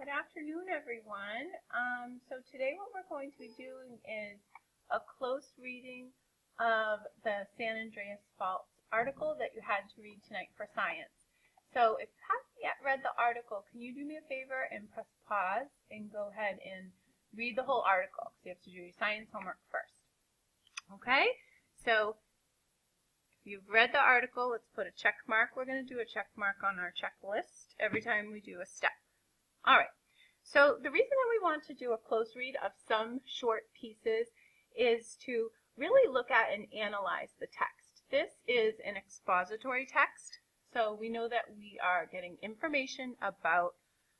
Good afternoon, everyone. So today what we're going to be doing is a close reading of the San Andreas Fault article that you had to read tonight for science. So if you haven't yet read the article, can you do me a favor and press pause and go ahead and read the whole article, because you have to do your science homework first. Okay? So if you've read the article, let's put a check mark. We're going to do a check mark on our checklist every time we do a step. All right, so the reason that we want to do a close read of some short pieces is to really look at and analyze the text. This is an expository text, so we know that we are getting information about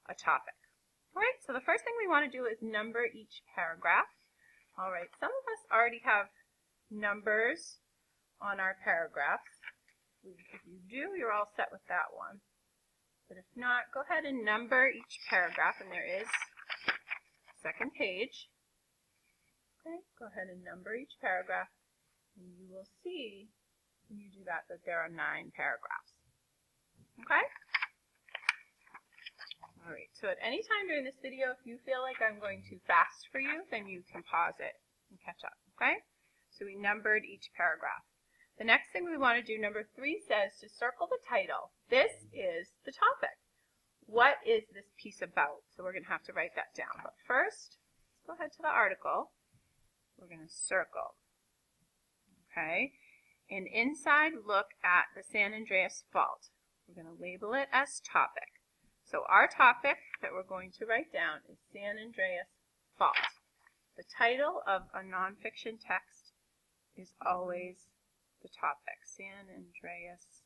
a topic. All right, so the first thing we want to do is number each paragraph. All right, some of us already have numbers on our paragraphs. If you do, you're all set with that one. But if not, go ahead and number each paragraph, and there is a second page. Okay, go ahead and number each paragraph, and you will see when you do that there are 9 paragraphs. Okay? All right, so at any time during this video, if you feel like I'm going too fast for you, then you can pause it and catch up, okay? So we numbered each paragraph. The next thing we want to do, number 3, says to circle the title. This is the topic. What is this piece about? So we're going to have to write that down. But first, let's go ahead to the article. We're going to circle. Okay? And inside, look at the San Andreas Fault. We're going to label it as topic. So our topic that we're going to write down is San Andreas Fault. The title of a nonfiction text is always the topic. San Andreas.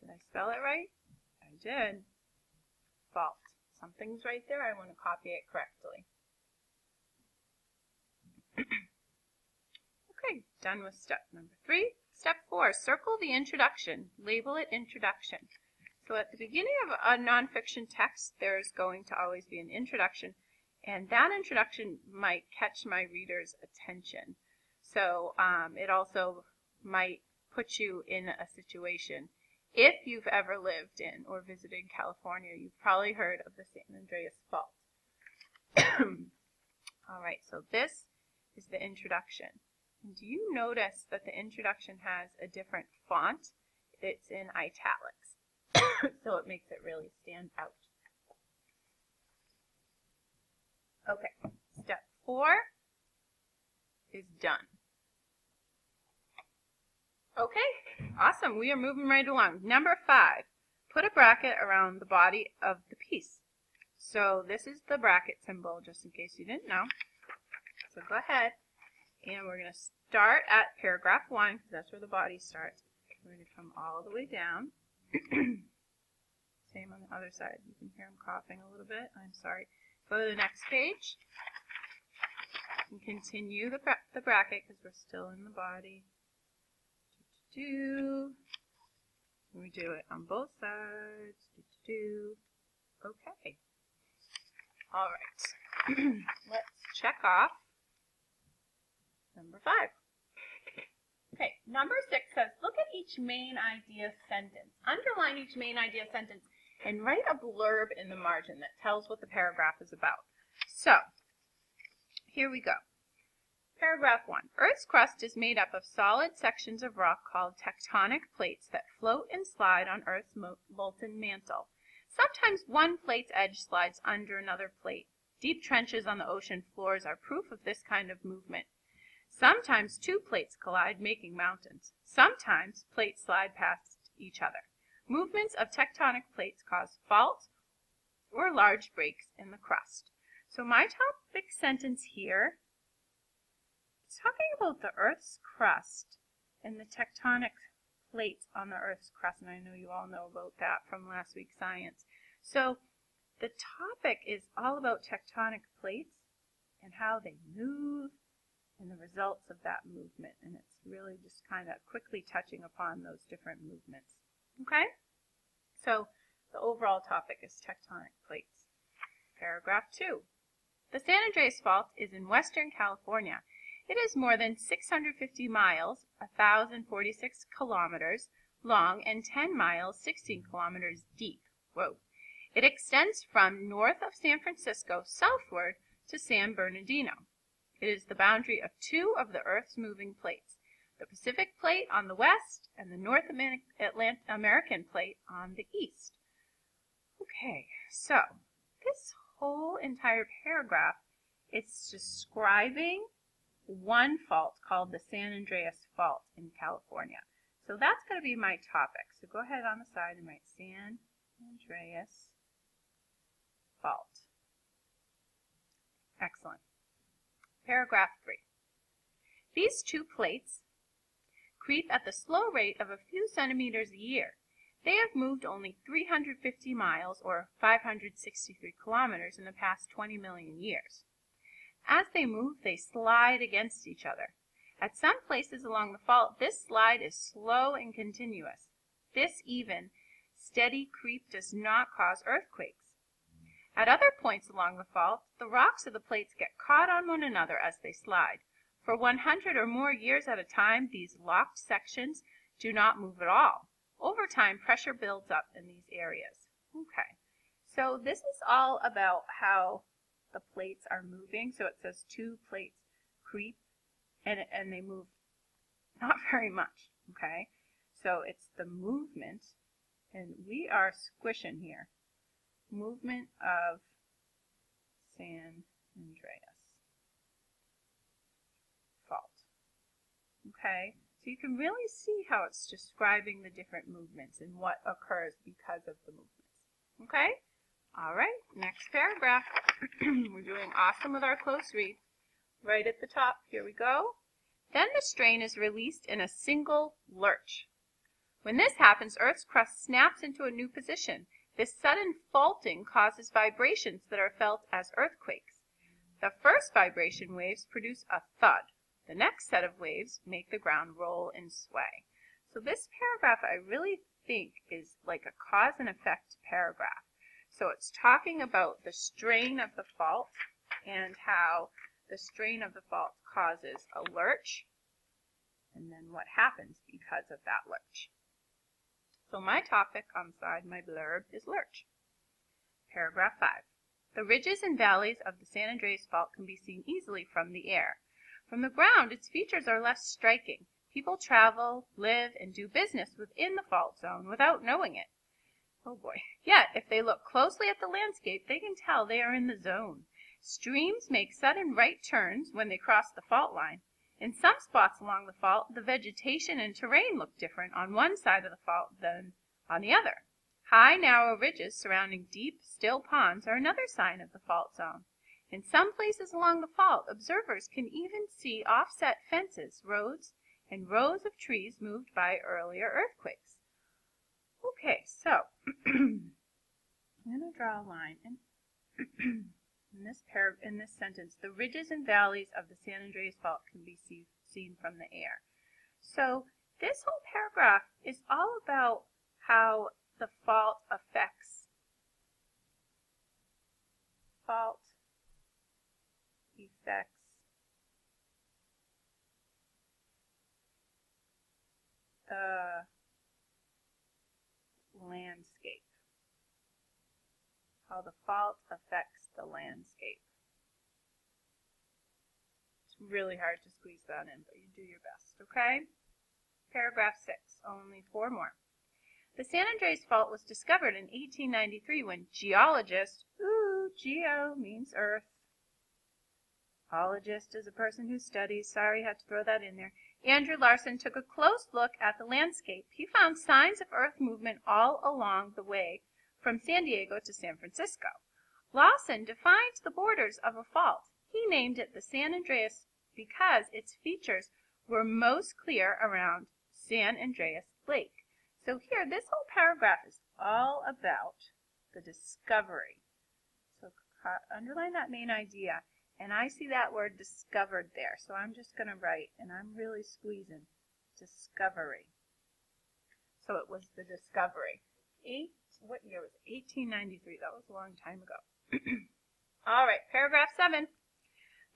Did I spell it right? I did. Fault. Something's right there. I want to copy it correctly. Okay, done with step number 3. Step 4, circle the introduction. Label it introduction. So at the beginning of a nonfiction text, there's going to always be an introduction, and that introduction might catch my reader's attention. So it also might put you in a situation. If you've ever lived in or visited California, you've probably heard of the San Andreas Fault. All right, so this is the introduction. And do you notice that the introduction has a different font? It's in italics, so it makes it really stand out. Okay, step 4 is done. Okay, awesome. We are moving right along. Number 5, put a bracket around the body of the piece. So this is the bracket symbol, just in case you didn't know. So go ahead, and we're going to start at paragraph 1, because that's where the body starts. We're going to come all the way down. Same on the other side. You can hear him coughing a little bit. I'm sorry. Go to the next page. And continue the bracket, because we're still in the body. We do it on both sides. Okay. All right. Let's check off number 5. Okay, number 6 says, look at each main idea sentence. Underline each main idea sentence and write a blurb in the margin that tells what the paragraph is about. So, here we go. Paragraph 1. Earth's crust is made up of solid sections of rock called tectonic plates that float and slide on Earth's molten mantle. Sometimes one plate's edge slides under another plate. Deep trenches on the ocean floors are proof of this kind of movement. Sometimes 2 plates collide, making mountains. Sometimes plates slide past each other. Movements of tectonic plates cause faults or large breaks in the crust. So my topic sentence here is talking about the Earth's crust and the tectonic plates on the Earth's crust, and I know you all know about that from last week's science. So the topic is all about tectonic plates and how they move and the results of that movement, and it's really just kind of quickly touching upon those different movements. Okay? So the overall topic is tectonic plates. Paragraph 2. The San Andreas Fault is in western California. It is more than 650 miles, 1,046 kilometers long, and 10 miles, 16 kilometers deep. Whoa. It extends from north of San Francisco southward to San Bernardino. It is the boundary of two of the Earth's moving plates, the Pacific Plate on the west and the North American Plate on the east. Okay, so this whole entire paragraph is describing one fault called the San Andreas Fault in California. So that's going to be my topic. So go ahead on the side and write San Andreas Fault. Excellent. Paragraph 3. These two plates creep at the slow rate of a few centimeters a year. They have moved only 350 miles or 563 kilometers in the past 20 million years. As they move, they slide against each other. At some places along the fault, this slide is slow and continuous. This even, steady creep does not cause earthquakes. At other points along the fault, the rocks of the plates get caught on one another as they slide. For 100 or more years at a time, these locked sections do not move at all. Over time, pressure builds up in these areas. Okay, so this is all about how the plates are moving. So it says two plates creep and they move not very much. Okay, so it's the movement, and we are squishing here. Movement of San Andreas Fault. Okay, so you can really see how it's describing the different movements and what occurs because of the movements. Okay, all right, next paragraph. We're doing awesome with our close read. Right at the top, here we go. Then the strain is released in a single lurch. When this happens, Earth's crust snaps into a new position. This sudden faulting causes vibrations that are felt as earthquakes. The first vibration waves produce a thud. The next set of waves make the ground roll and sway. So this paragraph I really think is like a cause and effect paragraph. So it's talking about the strain of the fault and how the strain of the fault causes a lurch, and then what happens because of that lurch. So my topic on the side, my blurb, is lurch. Paragraph 5. The ridges and valleys of the San Andreas Fault can be seen easily from the air. From the ground, its features are less striking. People travel, live, and do business within the fault zone without knowing it. Oh boy. Yet, if they look closely at the landscape, they can tell they are in the zone. Streams make sudden right turns when they cross the fault line. In some spots along the fault, the vegetation and terrain look different on one side of the fault than on the other. High, narrow ridges surrounding deep, still ponds are another sign of the fault zone. In some places along the fault, observers can even see offset fences, roads, and rows of trees moved by earlier earthquakes. Okay, so I'm going to draw a line. And in this sentence, the ridges and valleys of the San Andreas Fault can be seen from the air. So this whole paragraph is all about how the fault affects the landscape. How the fault affects the landscape. It's really hard to squeeze that in, but you do your best, okay? Paragraph 6, only 4 more. The San Andreas Fault was discovered in 1893 when geologists, geo means earth. Ologist is a person who studies, sorry, had to throw that in there. Andrew Larson took a close look at the landscape. He found signs of earth movement all along the way from San Diego to San Francisco. Lawson defined the borders of a fault. He named it the San Andreas because its features were most clear around San Andreas Lake. So here, this whole paragraph is all about the discovery. So underline that main idea. And I see that word discovered there. So I'm just going to write, and I'm really squeezing, discovery. So it was the discovery. What year was it? 1893. That was a long time ago. All right, paragraph 7.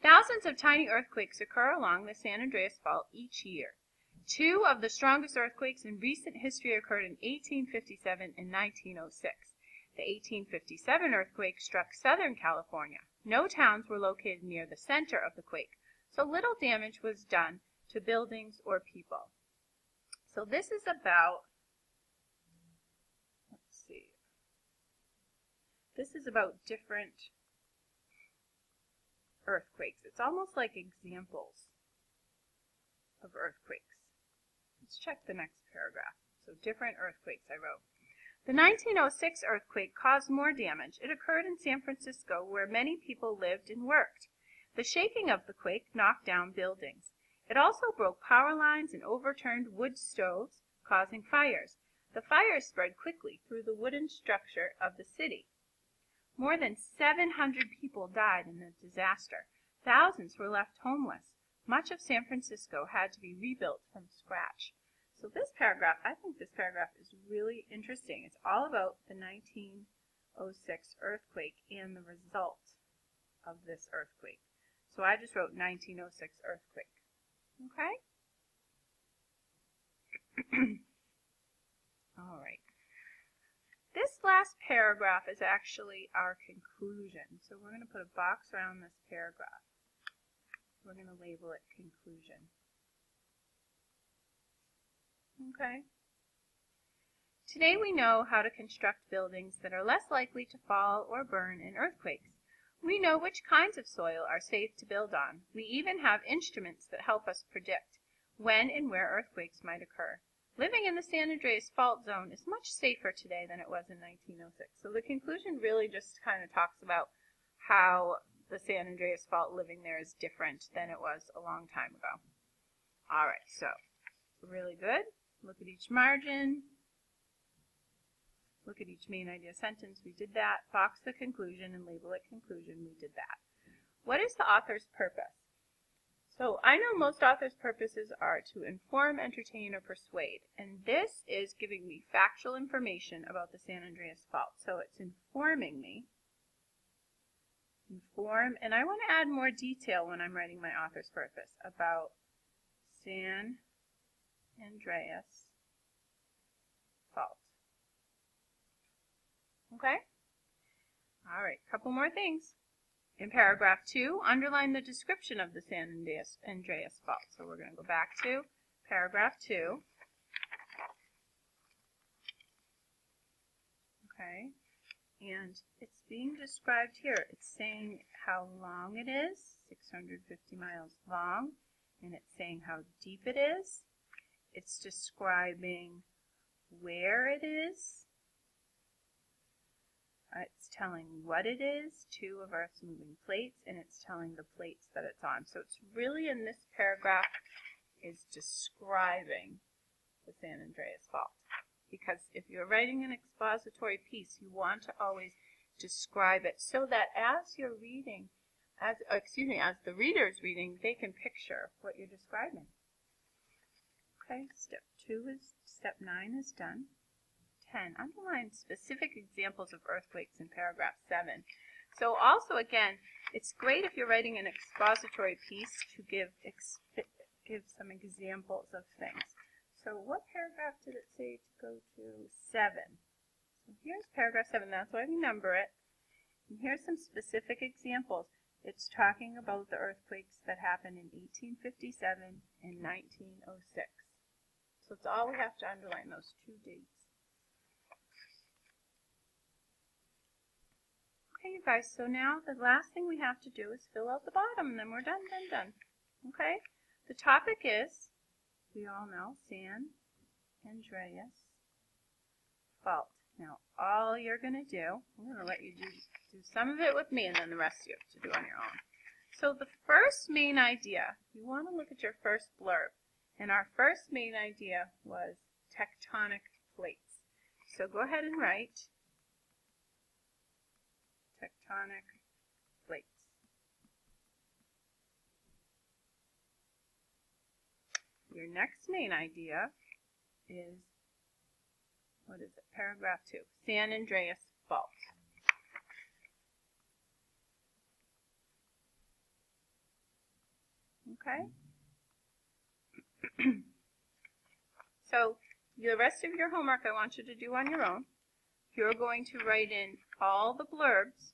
Thousands of tiny earthquakes occur along the San Andreas Fault each year. 2 of the strongest earthquakes in recent history occurred in 1857 and 1906. The 1857 earthquake struck Southern California. No towns were located near the center of the quake, so little damage was done to buildings or people. So this is about, let's see, this is about different earthquakes. It's almost like examples of earthquakes. Let's check the next paragraph. So different earthquakes I wrote. The 1906 earthquake caused more damage. It occurred in San Francisco, where many people lived and worked. The shaking of the quake knocked down buildings. It also broke power lines and overturned wood stoves, causing fires. The fires spread quickly through the wooden structure of the city. More than 700 people died in the disaster. Thousands were left homeless. Much of San Francisco had to be rebuilt from scratch. So this paragraph, I think this paragraph is really interesting. It's all about the 1906 earthquake and the result of this earthquake. So I just wrote 1906 earthquake. Okay? All right. This last paragraph is actually our conclusion. So we're going to put a box around this paragraph. We're going to label it conclusion. Okay. Today we know how to construct buildings that are less likely to fall or burn in earthquakes. We know which kinds of soil are safe to build on. We even have instruments that help us predict when and where earthquakes might occur. Living in the San Andreas fault zone is much safer today than it was in 1906. So the conclusion really just kind of talks about how the San Andreas fault living there is different than it was a long time ago. All right, so really good. Look at each margin. Look at each main idea sentence. We did that. Box the conclusion and label it conclusion. We did that. What is the author's purpose? So I know most authors' purposes are to inform, entertain, or persuade. And this is giving me factual information about the San Andreas fault. So it's informing me. Inform, and I want to add more detail when I'm writing my author's purpose about San Andreas fault. Okay? All right, couple more things. In paragraph 2, underline the description of the San Andreas fault. So we're going to go back to paragraph 2. Okay, and it's being described here. It's saying how long it is, 650 miles long, and it's saying how deep it is. It's describing where it is. It's telling what it is, 2 of Earth's moving plates, and it's telling the plates that it's on. So it's really, in this paragraph, is describing the San Andreas fault. Because if you're writing an expository piece, you want to always describe it so that as you're reading, as the reader's reading, they can picture what you're describing. Okay, step 9 is done. 10. Underline specific examples of earthquakes in paragraph 7. So also, again, it's great if you're writing an expository piece to give some examples of things. So what paragraph did it say to go to? 7. So here's paragraph 7. That's why we number it. And here's some specific examples. It's talking about the earthquakes that happened in 1857 and 1906. So it's all we have to underline, those 2 dates. Okay, you guys, so now the last thing we have to do is fill out the bottom, and then we're done. Okay? The topic is, we all know, San Andreas fault. Now, all you're going to do, I'm going to let you do some of it with me, and then the rest you have to do on your own. So the first main idea, you want to look at your first blurb, and our first main idea was tectonic plates. So go ahead and write tectonic plates. Your next main idea is, what is it? Paragraph 2, San Andreas fault. Okay? So the rest of your homework I want you to do on your own. you're going to write in all the blurbs